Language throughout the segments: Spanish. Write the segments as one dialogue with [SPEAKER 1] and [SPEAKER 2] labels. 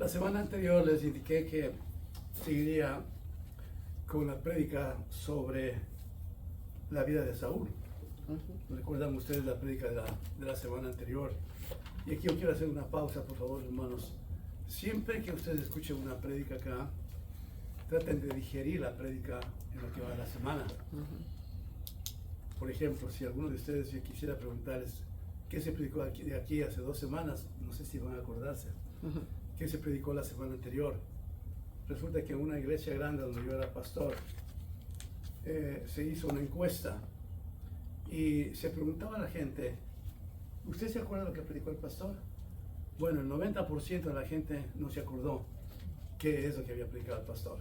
[SPEAKER 1] La semana anterior les indiqué que seguiría con la prédica sobre la vida de Saúl. ¿Recuerdan ustedes la prédica de la semana anterior? Y aquí yo quiero hacer una pausa, por favor, hermanos. Siempre que ustedes escuchen una prédica acá, traten de digerir la prédica en lo que va de la semana. Por ejemplo, si alguno de ustedes yo quisiera preguntarles qué se predicó de aquí hace 2 semanas, no sé si van a acordarse. ¿Qué se predicó la semana anterior? Resulta que en una iglesia grande donde yo era pastor, se hizo una encuesta y se preguntaba a la gente, ¿usted se acuerda de lo que predicó el pastor? Bueno, el 90% de la gente no se acordó qué es lo que había predicado el pastor.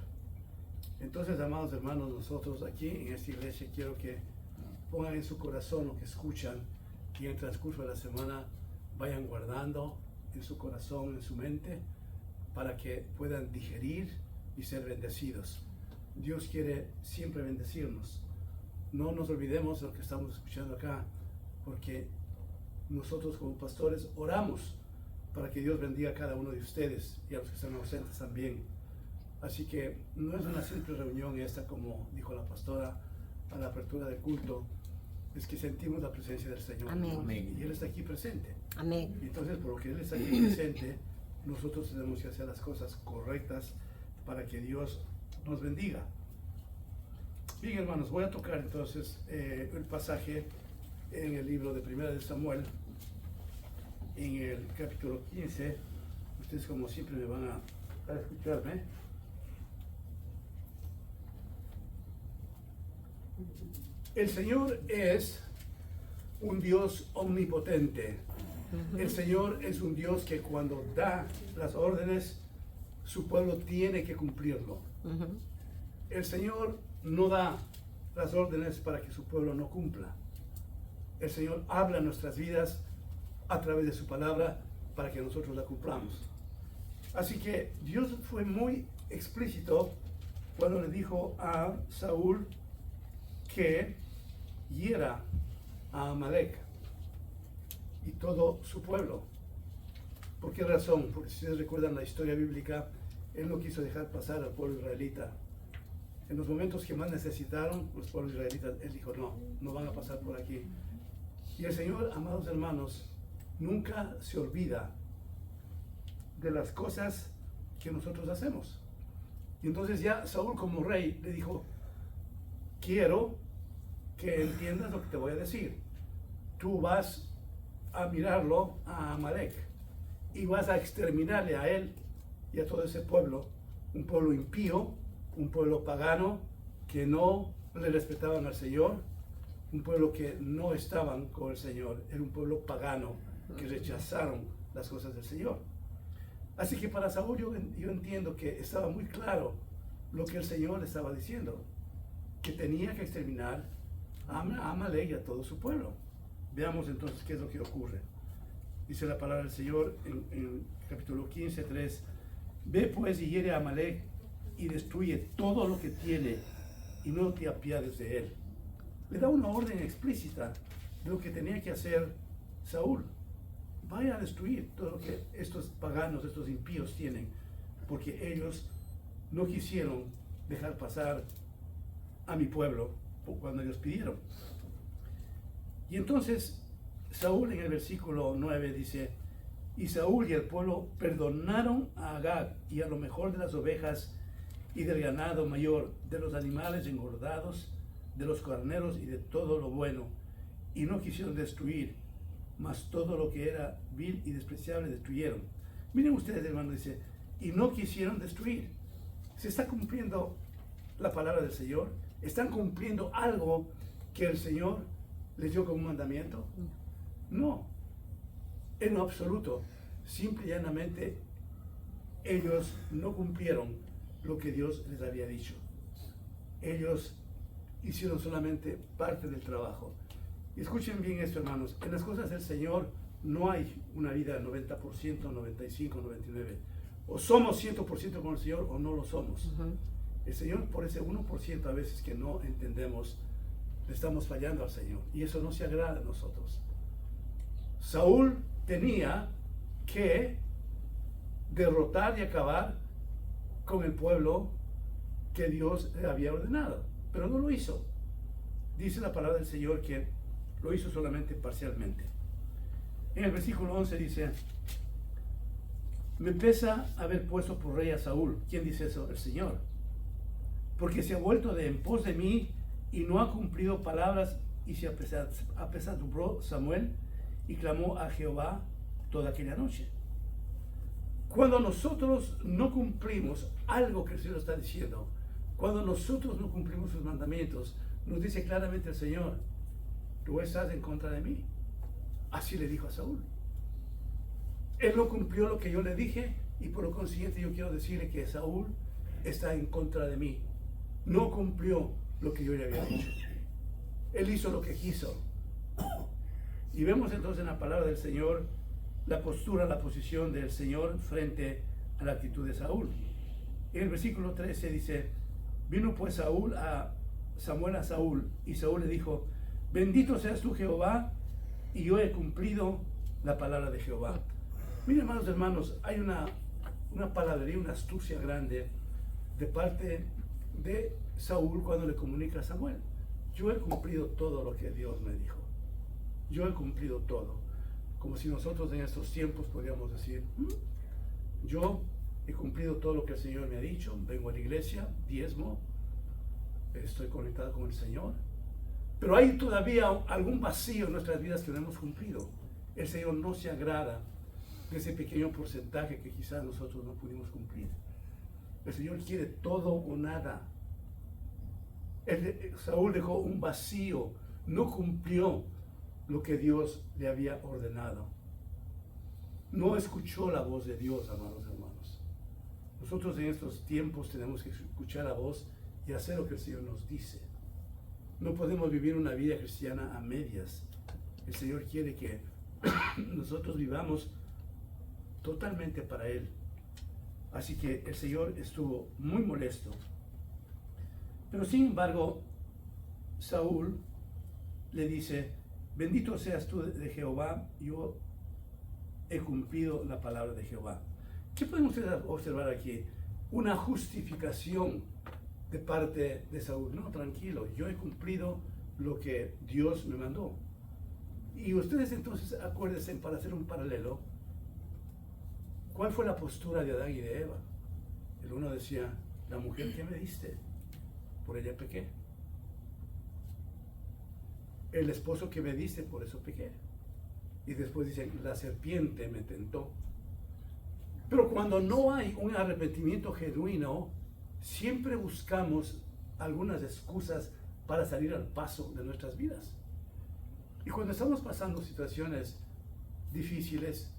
[SPEAKER 1] Entonces, amados hermanos, nosotros aquí en esta iglesia quiero que pongan en su corazón lo que escuchan y en el transcurso de la semana vayan guardando en su corazón, en su mente, para que puedan digerir y ser bendecidos. Dios quiere siempre bendecirnos. No nos olvidemos de lo que estamos escuchando acá, porque nosotros como pastores oramos para que Dios bendiga a cada uno de ustedes y a los que están ausentes también. Así que no es una simple reunión esta, como dijo la pastora a la apertura del culto, es que sentimos la presencia del Señor.
[SPEAKER 2] Amén.
[SPEAKER 1] Y Él está aquí presente.
[SPEAKER 2] Amén.
[SPEAKER 1] Entonces, por lo que Él está aquí presente, nosotros tenemos que hacer las cosas correctas para que Dios nos bendiga. Bien, hermanos, voy a tocar entonces el pasaje en el libro de Primera de Samuel, en el capítulo 15. Ustedes, como siempre, me van a escucharme. El Señor es un Dios omnipotente. El Señor es un Dios que cuando da las órdenes, su pueblo tiene que cumplirlo. El Señor no da las órdenes para que su pueblo no cumpla. El Señor habla en nuestras vidas a través de su palabra para que nosotros la cumplamos. Así que Dios fue muy explícito cuando le dijo a Saúl que hiera a Amalek y todo su pueblo. ¿Por qué razón? Porque si ustedes recuerdan la historia bíblica, Él no quiso dejar pasar al pueblo israelita. En los momentos que más necesitaron los pueblos israelitas, Él dijo, no van a pasar por aquí. Y el Señor, amados hermanos, nunca se olvida de las cosas que nosotros hacemos. Y entonces ya Saúl, como rey, le dijo, quiero que entiendas lo que te voy a decir. Tú vas a mirarlo a Amalek y vas a exterminarle a él y a todo ese pueblo, un pueblo impío, un pueblo pagano que no le respetaban al Señor, un pueblo que no estaban con el Señor, era un pueblo pagano que rechazaron las cosas del Señor. Así que para Saúl yo entiendo que estaba muy claro lo que el Señor le estaba diciendo, que tenía que exterminar a Amalek y a todo su pueblo. Veamos entonces qué es lo que ocurre. Dice la palabra del Señor en capítulo 15, 3. Ve pues y hiere a Amalek y destruye todo lo que tiene y no te apiades de él. Le da una orden explícita de lo que tenía que hacer Saúl. Vaya a destruir todo lo que estos paganos, estos impíos tienen, porque ellos no quisieron dejar pasar a mi pueblo cuando ellos pidieron. Y entonces Saúl en el versículo 9 dice, y Saúl y el pueblo perdonaron a Agag y a lo mejor de las ovejas y del ganado mayor, de los animales engordados, de los carneros y de todo lo bueno, y no quisieron destruir, mas todo lo que era vil y despreciable destruyeron. Miren ustedes, hermanos, dice, y no quisieron destruir. Se está cumpliendo la palabra del Señor. ¿Están cumpliendo algo que el Señor les dio como un mandamiento? No, en lo absoluto. Simple y llanamente, ellos no cumplieron lo que Dios les había dicho. Ellos hicieron solamente parte del trabajo. Y escuchen bien esto, hermanos. En las cosas del Señor no hay una vida 90%, 95, 99. O somos 100% con el Señor o no lo somos. El Señor, por ese 1% a veces que no entendemos, le estamos fallando al Señor. Y eso no se agrada a nosotros. Saúl tenía que derrotar y acabar con el pueblo que Dios le había ordenado, pero no lo hizo. Dice la palabra del Señor que lo hizo solamente parcialmente. En el versículo 11 dice: me pesa haber puesto por rey a Saúl. ¿Quién dice eso? El Señor. Porque se ha vuelto de en pos de mí y no ha cumplido palabras, y se apesadumbró Samuel y clamó a Jehová toda aquella noche. Cuando nosotros no cumplimos algo que el Señor está diciendo, cuando nosotros no cumplimos sus mandamientos, nos dice claramente el Señor: tú estás en contra de mí. Así le dijo a Saúl. Él no cumplió lo que yo le dije, y por lo consiguiente yo quiero decirle que Saúl está en contra de mí. No cumplió lo que yo le había dicho. Él hizo lo que quiso. Y vemos entonces en la palabra del Señor la postura, la posición del Señor frente a la actitud de Saúl. En el versículo 13 dice: vino pues Samuel a Saúl, y Saúl le dijo: bendito seas tú, Jehová, y yo he cumplido la palabra de Jehová. Miren, hermanos, hay una palabrería, una astucia grande de parte de Saúl cuando le comunica a Samuel: yo he cumplido todo lo que Dios me dijo. Yo he cumplido todo. Como si nosotros en estos tiempos podríamos decir: yo he cumplido todo lo que el Señor me ha dicho, vengo a la iglesia, diezmo, estoy conectado con el Señor, pero hay todavía algún vacío en nuestras vidas que no hemos cumplido. El Señor no se agrada de ese pequeño porcentaje que quizás nosotros no pudimos cumplir. El Señor quiere todo o nada. Saúl dejó un vacío, no cumplió lo que Dios le había ordenado. No escuchó la voz de Dios, amados hermanos. Nosotros en estos tiempos tenemos que escuchar la voz y hacer lo que el Señor nos dice. No podemos vivir una vida cristiana a medias. El Señor quiere que nosotros vivamos totalmente para Él. Así que el Señor estuvo muy molesto. Pero sin embargo, Saúl le dice: bendito seas tú de Jehová, yo he cumplido la palabra de Jehová. ¿Qué podemos observar aquí? Una justificación de parte de Saúl. No, tranquilo, yo he cumplido lo que Dios me mandó. Y ustedes entonces acuérdense, para hacer un paralelo, ¿cuál fue la postura de Adán y de Eva? El uno decía: la mujer que me diste, por ella pequé. El esposo que me diste, por eso pequé. Y después dicen: la serpiente me tentó. Pero cuando no hay un arrepentimiento genuino, siempre buscamos algunas excusas para salir al paso de nuestras vidas. Y cuando estamos pasando situaciones difíciles: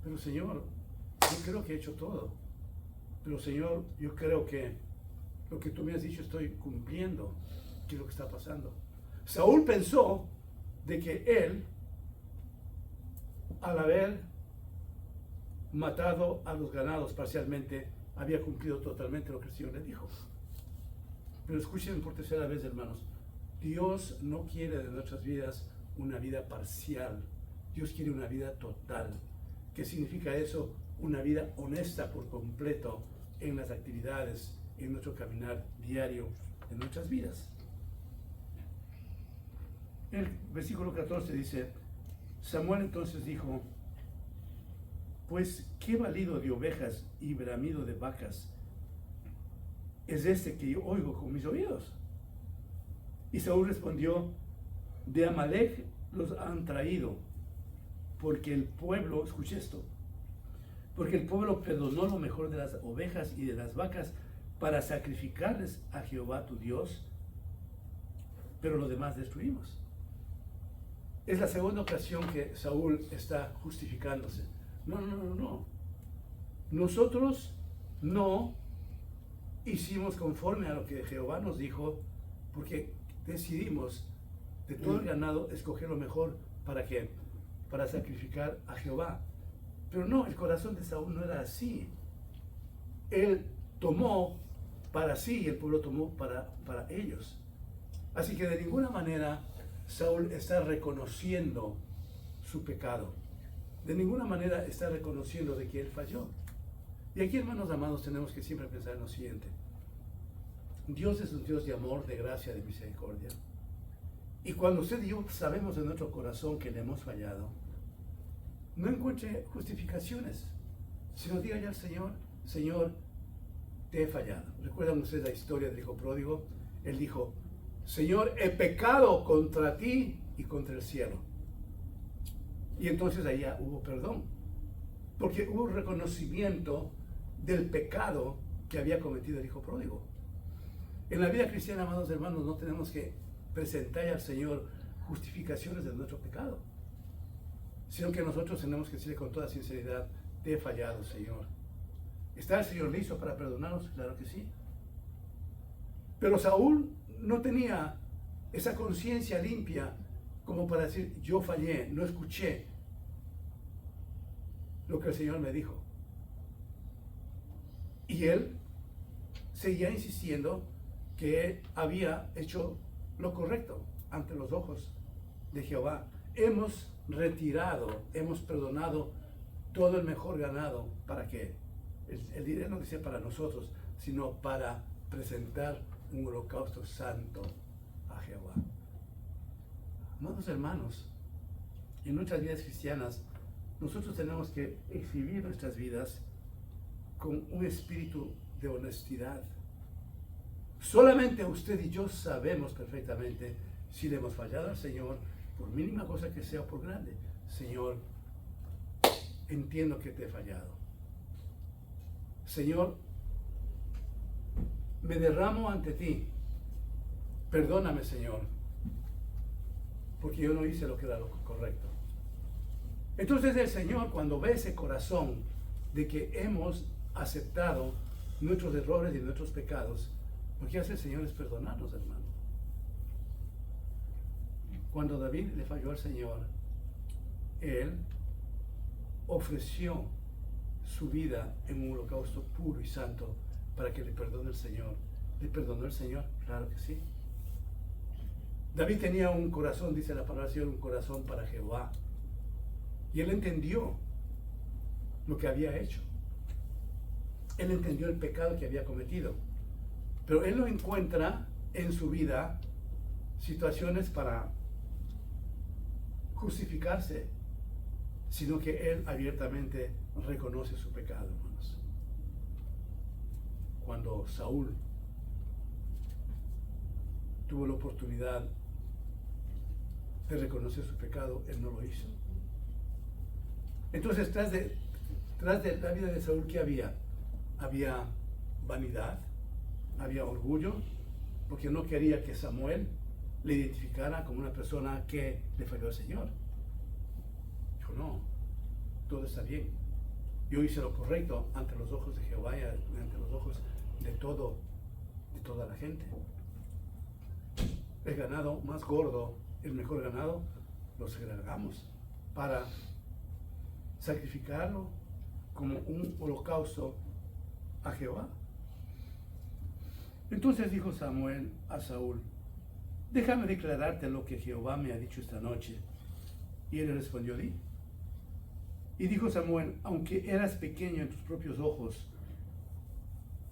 [SPEAKER 1] pero Señor, yo creo que he hecho todo. Pero Señor, yo creo que lo que tú me has dicho estoy cumpliendo. ¿Qué es lo que está pasando? Saúl pensó de que él, al haber matado a los ganados parcialmente, había cumplido totalmente lo que el Señor le dijo. Pero escuchen por tercera vez, hermanos: Dios no quiere de nuestras vidas una vida parcial. Dios quiere una vida total. ¿Qué significa eso? Una vida honesta por completo en las actividades, en nuestro caminar diario, en nuestras vidas. El versículo 14 dice: Samuel entonces dijo: pues qué balido de ovejas y bramido de vacas es este que yo oigo con mis oídos. Y Saúl respondió: de Amalec los han traído, porque el pueblo, escuche esto, porque el pueblo perdonó lo mejor de las ovejas y de las vacas para sacrificarles a Jehová tu Dios, pero lo demás destruimos. Es la segunda ocasión que Saúl está justificándose. No. Nosotros no hicimos conforme a lo que Jehová nos dijo, porque decidimos de todo el ganado escoger lo mejor. ¿Para qué? Para sacrificar a Jehová. Pero no, el corazón de Saúl no era así. Él tomó para sí y el pueblo tomó para ellos. Así que de ninguna manera Saúl está reconociendo su pecado. De ninguna manera está reconociendo de que él falló. Y aquí, hermanos amados, tenemos que siempre pensar en lo siguiente. Dios es un Dios de amor, de gracia, de misericordia. Y cuando usted y yo sabemos en nuestro corazón que le hemos fallado, no encuentre justificaciones, sino dígale al Señor, Señor, te he fallado. ¿Recuerdan ustedes la historia del hijo pródigo? Él dijo, Señor, he pecado contra ti y contra el cielo. Y entonces ahí ya hubo perdón, porque hubo reconocimiento del pecado que había cometido el hijo pródigo. En la vida cristiana, amados hermanos, no tenemos que presentar al Señor justificaciones de nuestro pecado, sino que nosotros tenemos que decirle con toda sinceridad, te he fallado, Señor. ¿Está el Señor listo para perdonarnos? Claro que sí. Pero Saúl no tenía esa conciencia limpia como para decir, yo fallé, no escuché lo que el Señor me dijo. Y él seguía insistiendo que él había hecho lo correcto ante los ojos de Jehová. Hemos retirado, hemos perdonado todo el mejor ganado. ¿Para qué? El dinero no decía para nosotros, sino para presentar un holocausto santo a Jehová. Amados hermanos, en nuestras vidas cristianas, nosotros tenemos que exhibir nuestras vidas con un espíritu de honestidad. Solamente usted y yo sabemos perfectamente si le hemos fallado al Señor, por mínima cosa que sea o por grande. Señor, entiendo que te he fallado. Señor, me derramo ante ti. Perdóname, Señor, porque yo no hice lo que era lo correcto. Entonces el Señor, cuando ve ese corazón de que hemos aceptado nuestros errores y nuestros pecados, lo que hace el Señor es perdonarnos, hermano. Cuando David le falló al Señor, él ofreció su vida en un holocausto puro y santo para que le perdone el Señor. ¿Le perdonó el Señor? Claro que sí. David tenía un corazón, dice la palabra del Señor, un corazón para Jehová. Y él entendió lo que había hecho. Él entendió el pecado que había cometido. Pero él no encuentra en su vida situaciones para justificarse, sino que él abiertamente reconoce su pecado, hermanos. Cuando Saúl tuvo la oportunidad de reconocer su pecado, él no lo hizo. Entonces, tras de la vida de Saúl, ¿qué había? Había vanidad, había orgullo, porque no quería que Samuel le identificara como una persona que le falló al Señor. Dijo, no, todo está bien. Yo hice lo correcto ante los ojos de Jehová y ante los ojos de toda la gente. El ganado más gordo, el mejor ganado, lo segregamos para sacrificarlo como un holocausto a Jehová. Entonces dijo Samuel a Saúl, déjame declararte lo que Jehová me ha dicho esta noche. Y él le respondió, di. Y dijo Samuel, aunque eras pequeño en tus propios ojos,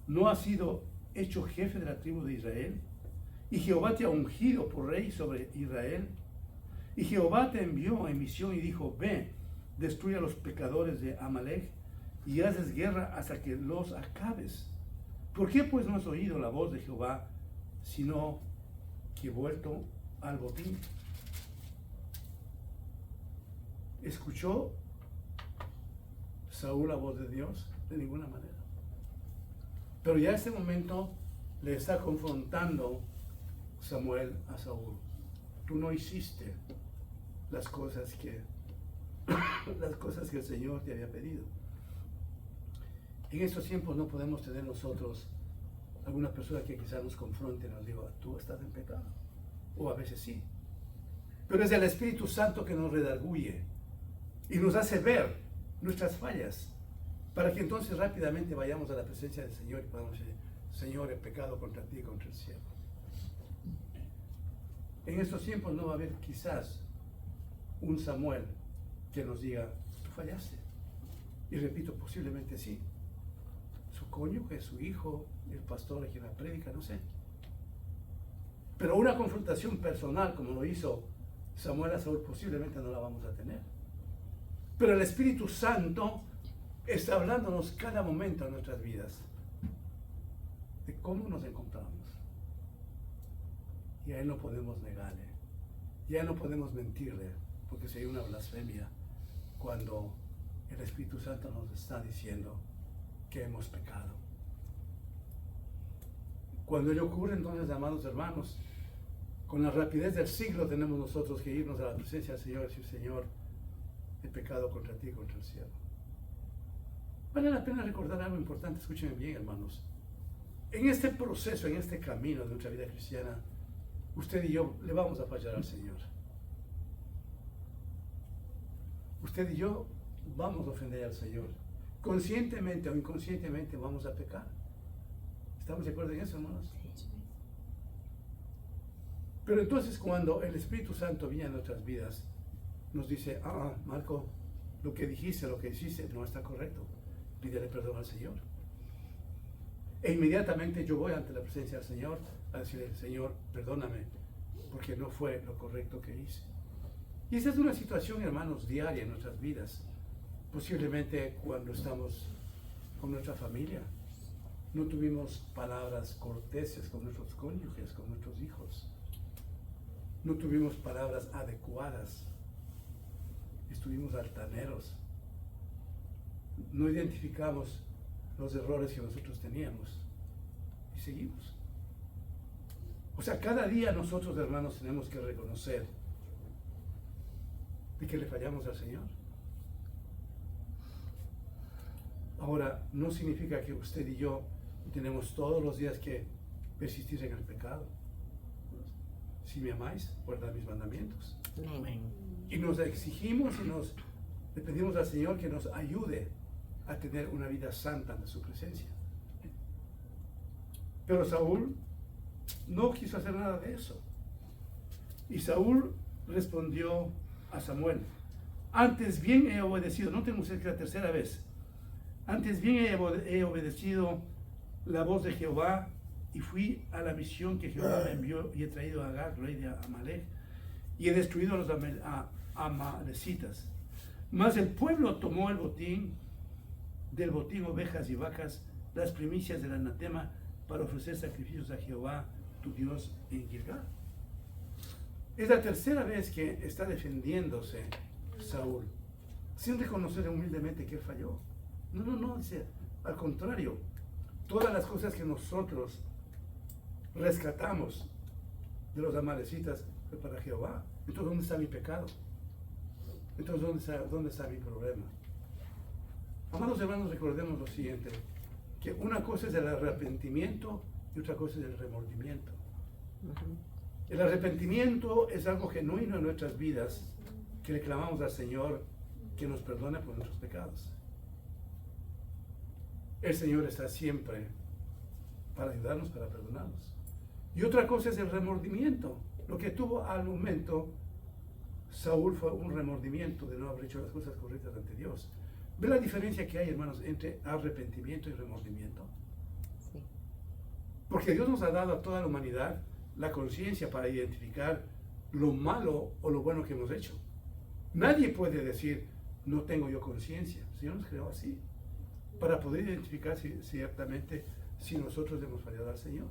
[SPEAKER 1] ¿no has sido hecho jefe de la tribu de Israel? Y Jehová te ha ungido por rey sobre Israel. Y Jehová te envió en misión y dijo, ve, destruye a los pecadores de Amalek y haces guerra hasta que los acabes. ¿Por qué pues no has oído la voz de Jehová, sino que vuelto al botín? ¿Escuchó Saúl la voz de Dios? De ninguna manera. Pero ya en este momento le está confrontando Samuel a Saúl. Tú no hiciste las cosas que el Señor te había pedido. En estos tiempos no podemos tener nosotros alguna persona que quizás nos confronte y nos diga, tú estás en pecado. O a veces sí. Pero es el Espíritu Santo que nos redarguye y nos hace ver nuestras fallas, para que entonces rápidamente vayamos a la presencia del Señor y podamos decir, Señor, he pecado contra ti y contra el cielo. En estos tiempos no va a haber quizás un Samuel que nos diga, tú fallaste. Y repito, posiblemente sí. su cónyuge, su hijo, el pastor a quien la predica, no sé. Pero una confrontación personal como lo hizo Samuel a Saúl posiblemente no la vamos a tener. Pero el Espíritu Santo está hablándonos cada momento de nuestras vidas de cómo nos encontramos. Y a Él no podemos negarle. Y a Él no podemos mentirle, porque sería una blasfemia cuando el Espíritu Santo nos está diciendo que hemos pecado. Cuando ello ocurre, entonces, amados hermanos, con la rapidez del siglo tenemos nosotros que irnos a la presencia del Señor y decir: Señor, he pecado contra ti y contra el cielo. Vale la pena recordar algo importante, escúchenme bien, hermanos. En este proceso, en este camino de nuestra vida cristiana, usted y yo le vamos a fallar al Señor. Usted y yo vamos a ofender al Señor. Conscientemente o inconscientemente vamos a pecar. ¿Estamos de acuerdo en eso, hermanos? Pero entonces, cuando el Espíritu Santo viene a nuestras vidas, nos dice: Marco, lo que dijiste, lo que hiciste no está correcto. Pídele perdón al Señor. E inmediatamente yo voy ante la presencia del Señor a decirle: Señor, perdóname, porque no fue lo correcto que hice. Y esa es una situación, hermanos, diaria en nuestras vidas. Posiblemente cuando estamos con nuestra familia, no tuvimos palabras corteses con nuestros cónyuges, con nuestros hijos. No tuvimos palabras adecuadas. Estuvimos altaneros. No identificamos los errores que nosotros teníamos. Y seguimos. O sea, cada día nosotros, hermanos, tenemos que reconocer de que le fallamos al Señor. Ahora, no significa que usted y yo tenemos todos los días que persistir en el pecado. Si me amáis, guardad mis mandamientos.
[SPEAKER 2] Amén.
[SPEAKER 1] Y nos exigimos y le pedimos al Señor que nos ayude a tener una vida santa en su presencia. Pero Saúl no quiso hacer nada de eso. Y Saúl respondió a Samuel: antes bien he obedecido, no tengo que la tercera vez, antes bien he obedecido la voz de Jehová y fui a la misión que Jehová me envió y he traído a Agag, rey de Amalek, y he destruido a los amalecitas. Mas el pueblo tomó del botín ovejas y vacas, las primicias del anatema, para ofrecer sacrificios a Jehová tu Dios en Gilgal. Es la tercera vez que está defendiéndose Saúl, sin reconocer humildemente que falló. No, dice, al contrario, todas las cosas que nosotros rescatamos de los amalecitas fue para Jehová. Entonces, ¿dónde está mi pecado? Entonces, ¿dónde está mi problema? Amados hermanos, recordemos lo siguiente, que una cosa es el arrepentimiento y otra cosa es el remordimiento. El arrepentimiento es algo genuino en nuestras vidas, que le clamamos al Señor que nos perdone por nuestros pecados. El Señor está siempre para ayudarnos, para perdonarnos. Y otra cosa es el remordimiento. Lo que tuvo al momento Saúl fue un remordimiento de no haber hecho las cosas correctas ante Dios. ¿Ve la diferencia que hay, hermanos, entre arrepentimiento y remordimiento?
[SPEAKER 2] Sí.
[SPEAKER 1] Porque Dios nos ha dado a toda la humanidad la conciencia para identificar lo malo o lo bueno que hemos hecho. Nadie puede decir: no tengo yo conciencia. El Señor nos creó así, para poder identificar ciertamente si nosotros hemos fallado al Señor.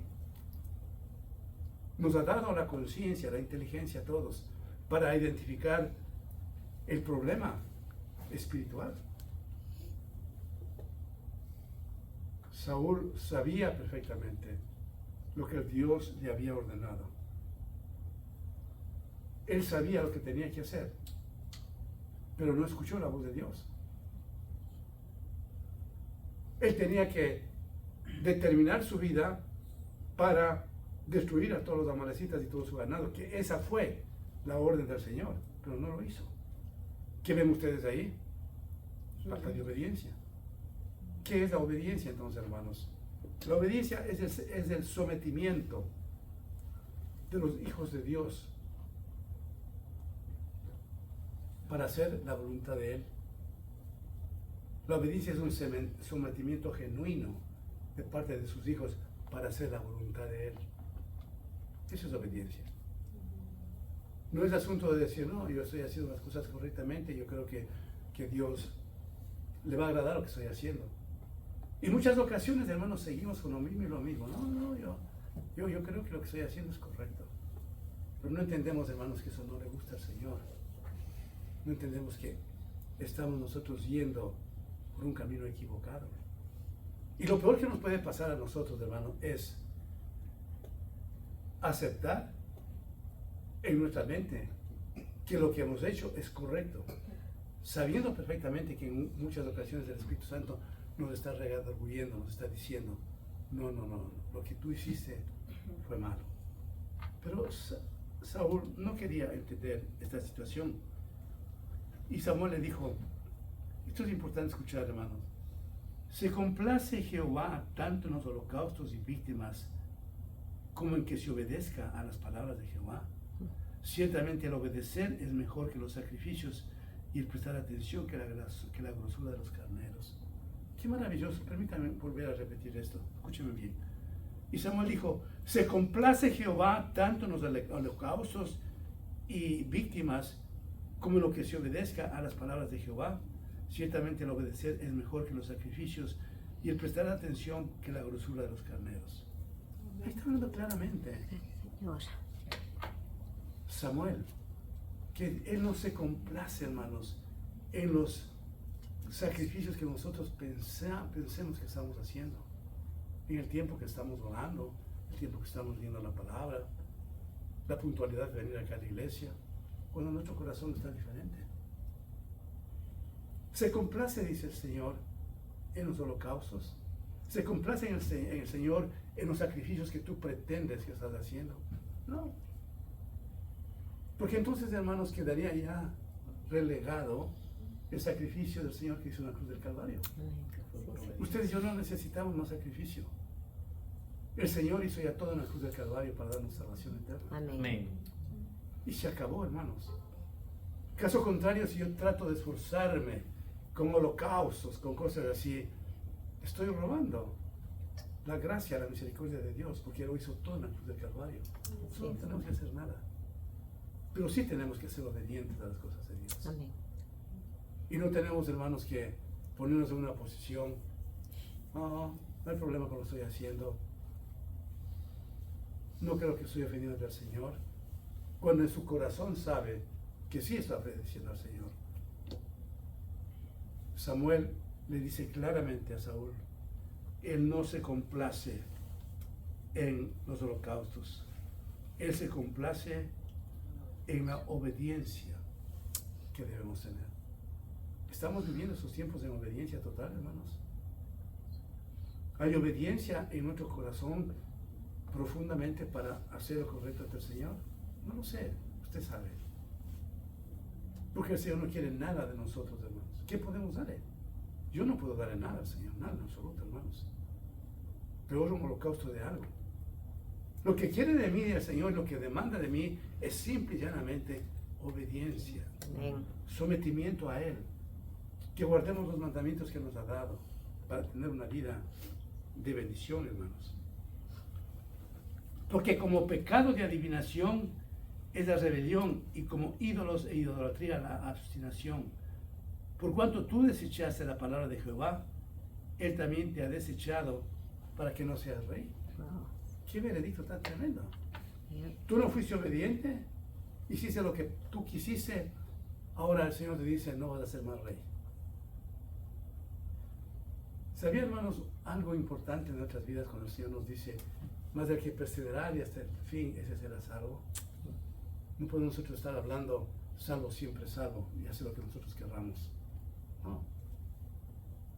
[SPEAKER 1] Nos ha dado la conciencia, la inteligencia a todos, para identificar el problema espiritual. Saúl sabía perfectamente lo que Dios le había ordenado. Él sabía lo que tenía que hacer, pero no escuchó la voz de Dios. Él tenía que determinar su vida para destruir a todos los amalecitas y todo su ganado, que esa fue la orden del Señor, pero no lo hizo. ¿Qué ven ustedes ahí? Falta de obediencia. ¿Qué es la obediencia entonces, hermanos? La obediencia es el sometimiento de los hijos de Dios para hacer la voluntad de Él. La obediencia es un sometimiento genuino de parte de sus hijos para hacer la voluntad de Él. Eso es obediencia. No es asunto de decir, no, yo estoy haciendo las cosas correctamente, yo creo que Dios le va a agradar lo que estoy haciendo. Y muchas ocasiones, hermanos, seguimos con lo mismo y lo mismo. No, yo creo que lo que estoy haciendo es correcto. Pero no entendemos, hermanos, que eso no le gusta al Señor. No entendemos que estamos nosotros yendo por un camino equivocado. Y lo peor que nos puede pasar a nosotros, hermanos, es aceptar en nuestra mente que lo que hemos hecho es correcto, sabiendo perfectamente que en muchas ocasiones el Espíritu Santo nos está redarguyendo, nos está diciendo, no, lo que tú hiciste fue malo. Pero Saúl no quería entender esta situación. Y Samuel le dijo, esto es importante escuchar, hermanos, se complace Jehová tanto en los holocaustos y víctimas como en que se obedezca a las palabras de Jehová. Ciertamente el obedecer es mejor que los sacrificios y el prestar atención que la grosura de los carneros. Qué maravilloso, permítanme volver a repetir esto, escúchenme bien. Y Samuel dijo, se complace Jehová tanto en los holocaustos y víctimas como en lo que se obedezca a las palabras de Jehová. Ciertamente el obedecer es mejor que los sacrificios y el prestar atención que la grosura de los carneros. Ahí está hablando claramente Samuel, que él no se complace, hermanos, en los sacrificios que nosotros pensemos que estamos haciendo, en el tiempo que estamos orando, el tiempo que estamos viendo la palabra, la puntualidad de venir acá a la iglesia, cuando nuestro corazón está diferente. Se complace, dice el Señor, en los holocaustos. Se complace en el Señor en los sacrificios que tú pretendes que estás haciendo. No. Porque entonces, hermanos, quedaría ya relegado el sacrificio del Señor que hizo en la cruz del Calvario. Ustedes y yo no necesitamos más sacrificio. El Señor hizo ya todo en la cruz del Calvario para darnos salvación eterna.
[SPEAKER 2] Amén.
[SPEAKER 1] Y se acabó, hermanos. Caso contrario, si yo trato de esforzarme con holocaustos, con cosas así, estoy robando la gracia, la misericordia de Dios, porque Él lo hizo todo en la cruz del Calvario. Nosotros no tenemos que hacer nada. Pero sí tenemos que ser obedientes a las cosas de Dios.
[SPEAKER 2] Amén.
[SPEAKER 1] Y no tenemos, hermanos, que ponernos en una posición, no hay problema con lo que estoy haciendo. No creo que estoy ofendiendo al Señor. Cuando en su corazón sabe que sí está obedeciendo al Señor. Samuel le dice claramente a Saúl, él no se complace en los holocaustos. Él se complace en la obediencia que debemos tener. Estamos viviendo esos tiempos de obediencia total, hermanos. Hay obediencia en nuestro corazón profundamente para hacer lo correcto ante el Señor. No lo sé, usted sabe. Porque el Señor no quiere nada de nosotros, hermanos. ¿Qué podemos darle? Yo no puedo darle nada al Señor, nada en absoluto, hermanos. Peor un holocausto de algo. Lo que quiere de mí el Señor, lo que demanda de mí, es simple y llanamente obediencia.
[SPEAKER 2] Amén.
[SPEAKER 1] Sometimiento a Él. Que guardemos los mandamientos que nos ha dado para tener una vida de bendición, hermanos. Porque como pecado de adivinación es la rebelión, y como ídolos e idolatría la obstinación. Por cuanto tú desechaste la palabra de Jehová, Él también te ha desechado para que no seas rey.
[SPEAKER 2] Wow.
[SPEAKER 1] Qué veredicto tan tremendo.
[SPEAKER 2] Yeah.
[SPEAKER 1] Tú no fuiste obediente, hiciste lo que tú quisiste, ahora el Señor te dice, no vas a ser más rey. ¿Sabía, hermanos, algo importante en nuestras vidas cuando el Señor nos dice, más del que perseverar y hasta el fin, ese será salvo? No podemos nosotros estar hablando, salvo siempre salvo, y hacer lo que nosotros querramos. No.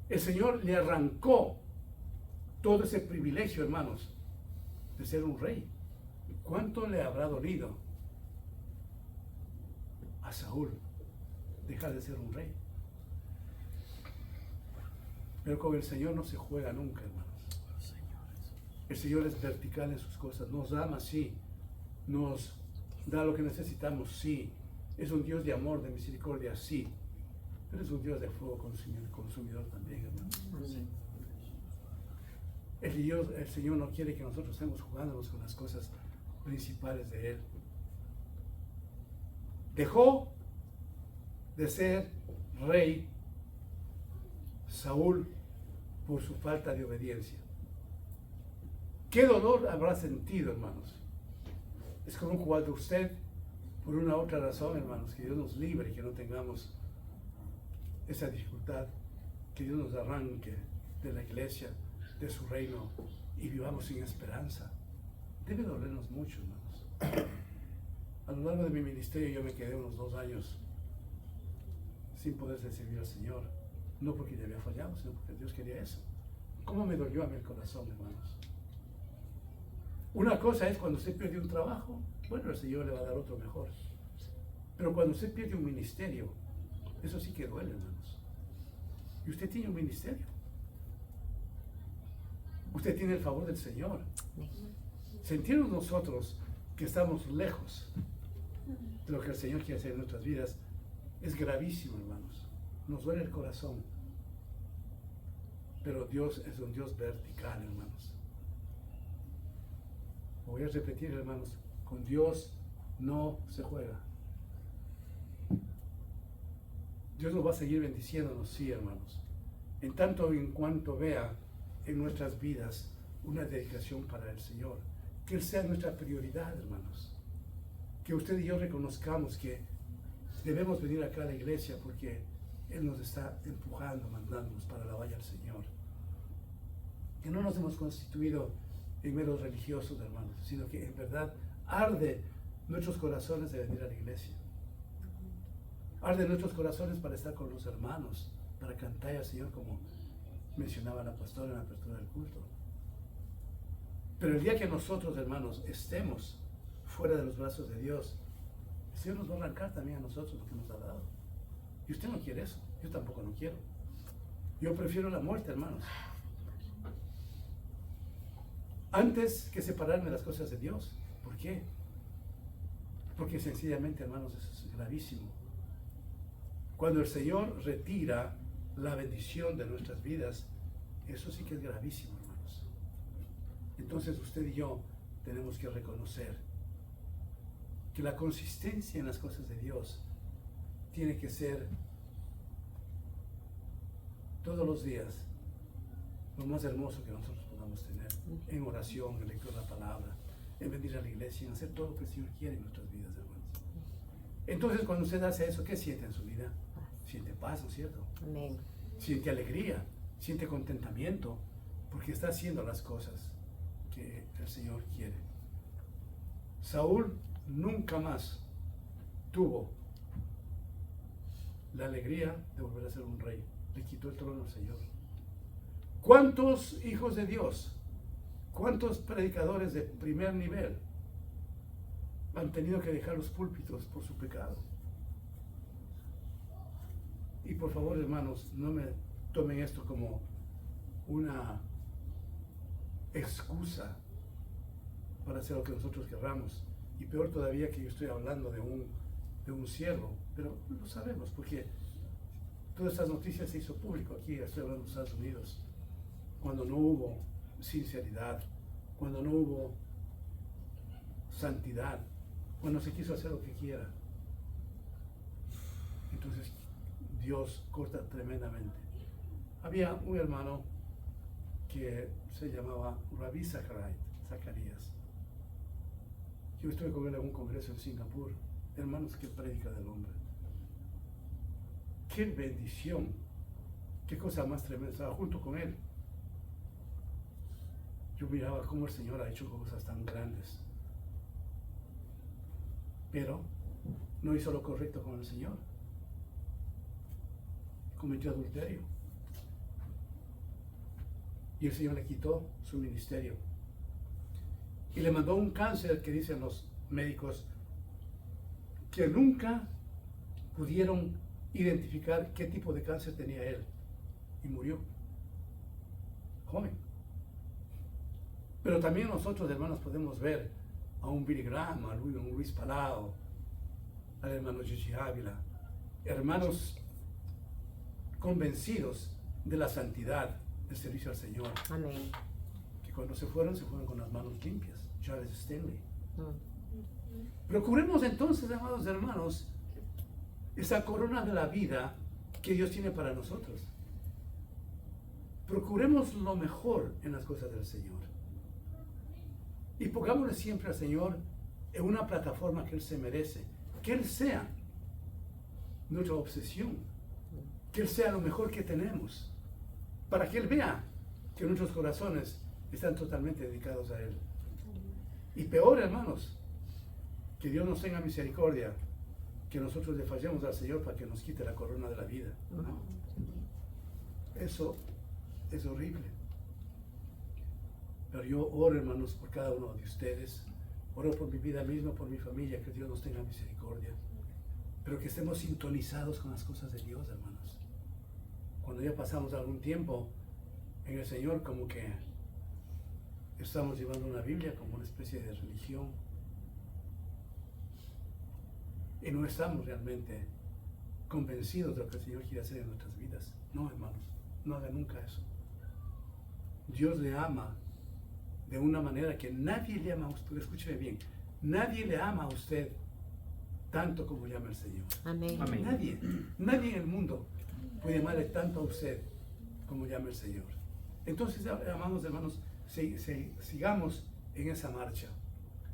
[SPEAKER 1] El Señor le arrancó todo ese privilegio, hermanos, de ser un rey. ¿Cuánto le habrá dolido a Saúl dejar de ser un rey? Pero con el Señor no se juega nunca, hermanos. El Señor es vertical en sus cosas, nos ama, sí, nos da lo que necesitamos, sí, es un Dios de amor, de misericordia, sí, pero es un Dios de fuego consumidor también, hermanos.
[SPEAKER 2] Amén.
[SPEAKER 1] El Señor no quiere que nosotros estemos jugándonos con las cosas principales de Él. Dejó de ser rey Saúl por su falta de obediencia. ¿Qué dolor habrá sentido, hermanos? Es como cuando usted, por una otra razón, hermanos, que Dios nos libre y que no tengamos esa dificultad, que Dios nos arranque de la iglesia, de su reino, y vivamos sin esperanza. Debe dolernos mucho, hermanos. A lo largo de mi ministerio yo me quedé unos 2 años sin poder servir al Señor, no porque ya había fallado, sino porque Dios quería eso. ¿Cómo me dolió a mí el corazón, hermanos? Una cosa es cuando usted pierde un trabajo, bueno, el Señor le va a dar otro mejor. Pero cuando usted pierde un ministerio, eso sí que duele, hermanos. Y usted tiene un ministerio. Usted tiene el favor del Señor. Sentirnos nosotros que estamos lejos de lo que el Señor quiere hacer en nuestras vidas es gravísimo, hermanos. Nos duele el corazón. Pero Dios es un Dios vertical, hermanos. Voy a repetir, hermanos, con Dios no se juega. Dios nos va a seguir bendiciéndonos, sí, hermanos. En tanto en cuanto vea en nuestras vidas una dedicación para el Señor. Que Él sea nuestra prioridad, hermanos. Que usted y yo reconozcamos que debemos venir acá a la iglesia porque Él nos está empujando, mandándonos para la valla al Señor. Que no nos hemos constituido en meros religiosos, hermanos, sino que en verdad arde nuestros corazones de venir a la iglesia. Arde nuestros corazones para estar con los hermanos, para cantar al Señor como mencionaba la pastora en la apertura del culto. Pero el día que nosotros, hermanos, estemos fuera de los brazos de Dios, el Señor nos va a arrancar también a nosotros lo que nos ha dado. Y usted no quiere eso, yo tampoco no quiero. Yo prefiero la muerte, hermanos, antes que separarme de las cosas de Dios. ¿Por qué? Porque sencillamente, hermanos, eso es gravísimo. Cuando el Señor retira la bendición de nuestras vidas, eso sí que es gravísimo, hermanos. Entonces usted y yo tenemos que reconocer que la consistencia en las cosas de Dios tiene que ser todos los días lo más hermoso que nosotros podamos tener, en oración, en lectura de la palabra, en venir a la iglesia, en hacer todo lo que el Señor quiere en nuestras vidas, hermanos. Entonces, cuando usted hace eso, ¿qué siente en su vida? Siente paz, ¿no es cierto?
[SPEAKER 2] Amén.
[SPEAKER 1] Siente alegría, siente contentamiento, porque está haciendo las cosas que el Señor quiere. Saúl nunca más tuvo la alegría de volver a ser un rey. Le quitó el trono al Señor. ¿Cuántos hijos de Dios, cuántos predicadores de primer nivel han tenido que dejar los púlpitos por su pecado? Y por favor, hermanos, no me tomen esto como una excusa para hacer lo que nosotros querramos. Y peor todavía que yo estoy hablando de un siervo, pero lo sabemos porque todas estas noticias se hizo público aquí, estoy hablando de Estados Unidos, cuando no hubo sinceridad, cuando no hubo santidad, cuando se quiso hacer lo que quiera. Entonces Dios corta tremendamente. Había un hermano que se llamaba Rabbi Zacarías. Yo estuve con él en un congreso en Singapur. Hermanos, qué prédica del hombre. Qué bendición. Qué cosa más tremenda. Estaba junto con él. Yo miraba cómo el Señor ha hecho cosas tan grandes. Pero no hizo lo correcto con el Señor. Cometió adulterio. Y el Señor le quitó su ministerio. Y le mandó un cáncer que dicen los médicos que nunca pudieron identificar qué tipo de cáncer tenía él. Y murió. Joven. Pero también nosotros, hermanos, podemos ver a un Billy Graham, a un Luis Palau, al hermano Gigi Ávila, hermanos convencidos de la santidad del servicio al Señor.
[SPEAKER 2] Amén.
[SPEAKER 1] cuando se fueron con las manos limpias. Charles Stanley. Procuremos entonces, amados hermanos, esa corona de la vida que Dios tiene para nosotros. Procuremos lo mejor en las cosas del Señor. Y pongámosle siempre al Señor en una plataforma que Él se merece. Que Él sea nuestra obsesión. Que Él sea lo mejor que tenemos. Para que Él vea que nuestros corazones están totalmente dedicados a Él. Y peor, hermanos, que Dios nos tenga misericordia, que nosotros le fallemos al Señor para que nos quite la corona de la vida. Eso es horrible. Pero yo oro, hermanos, por cada uno de ustedes. Oro por mi vida misma, por mi familia, que Dios nos tenga misericordia. Pero que estemos sintonizados con las cosas de Dios, hermanos. Cuando ya pasamos algún tiempo en el Señor, como que estamos llevando una Biblia como una especie de religión. Y no estamos realmente convencidos de lo que el Señor quiere hacer en nuestras vidas. No, hermanos, no haga nunca eso. Dios le ama de una manera que nadie le ama a usted. Escúcheme bien, nadie le ama a usted tanto como le ama el Señor.
[SPEAKER 2] Amén.
[SPEAKER 3] Amén.
[SPEAKER 1] Nadie en el mundo puede amarle tanto a usted como le ama el Señor. Entonces, amados hermanos, sigamos en esa marcha,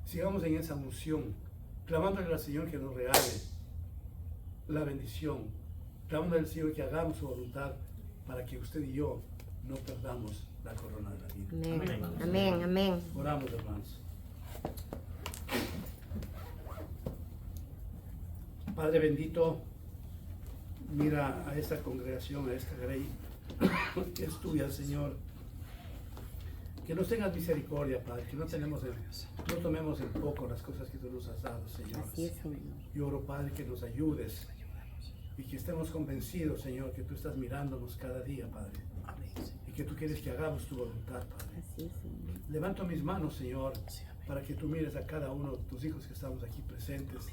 [SPEAKER 1] sigamos en esa unción, clamándole al Señor que nos regale la bendición, clamándole al Señor que hagamos su voluntad para que usted y yo no perdamos la corona de la vida.
[SPEAKER 2] Amén.
[SPEAKER 3] Amén.
[SPEAKER 2] Amén. Amén.
[SPEAKER 1] Oramos, hermanos. Padre bendito, mira a esta congregación, a esta grey que es tuya, Señor. Que nos tengas misericordia, Padre, que no tomemos en poco las cosas que tú nos has dado, Señor.
[SPEAKER 2] Así es, Señor.
[SPEAKER 1] Yo oro, Padre, que nos ayudes y que estemos convencidos, Señor, que tú estás mirándonos cada día, Padre. Y que tú quieres que hagamos tu voluntad, Padre.
[SPEAKER 2] Así es, Señor.
[SPEAKER 1] Levanto mis manos, Señor, para que tú mires a cada uno de tus hijos que estamos aquí presentes.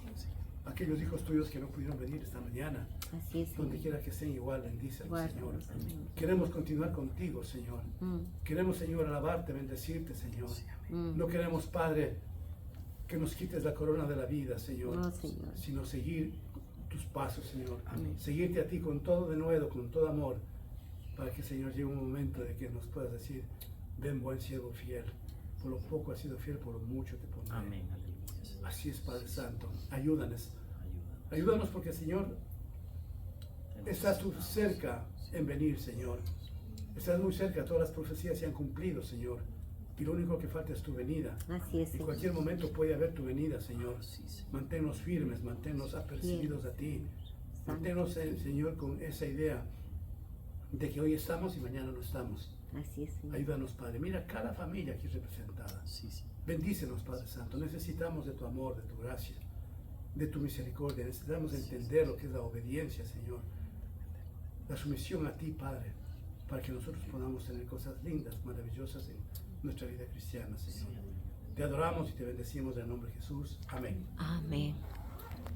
[SPEAKER 1] Aquellos hijos tuyos que no pudieron venir esta mañana.
[SPEAKER 2] Así es,
[SPEAKER 1] Donde
[SPEAKER 2] Señor.
[SPEAKER 1] quiera que estén igual, bendícelos, Señor.
[SPEAKER 2] Guárdanos, Amén.
[SPEAKER 1] Queremos continuar contigo, Señor. Queremos, Señor, alabarte, bendecirte, Señor. No queremos, Padre, que nos quites la corona de la vida, Señor.
[SPEAKER 2] No, Señor.
[SPEAKER 1] Sino seguir tus pasos, Señor.
[SPEAKER 2] Amén.
[SPEAKER 1] Seguirte a ti con todo denuedo, con todo amor, para que, Señor, llegue un momento de que nos puedas decir: ven, buen siervo fiel. Por lo poco has sido fiel, por lo mucho te pondré.
[SPEAKER 3] Amén. Aleluya.
[SPEAKER 1] Así es, Padre Santo. Ayúdanos. Ayúdanos porque, Señor, estás tú cerca en venir, Señor. Estás muy cerca, todas las profecías se han cumplido, Señor. Y lo único que falta es tu venida.
[SPEAKER 2] Así es,
[SPEAKER 1] En
[SPEAKER 2] Señor.
[SPEAKER 1] cualquier momento puede haber tu venida, Señor. Manténnos firmes, manténnos apercibidos a ti. Manténnos, Señor, con esa idea de que hoy estamos y mañana no estamos.
[SPEAKER 2] Así es, Señor.
[SPEAKER 1] Ayúdanos, Padre. Mira cada familia aquí representada. Bendícenos, Padre Santo. Necesitamos de tu amor, de tu gracia, de tu misericordia. Necesitamos entender lo que es la obediencia, Señor. La sumisión a ti, Padre, para que nosotros podamos tener cosas lindas, maravillosas en nuestra vida cristiana, Señor. Te adoramos y te bendecimos en el nombre de Jesús. Amén.
[SPEAKER 2] Amén.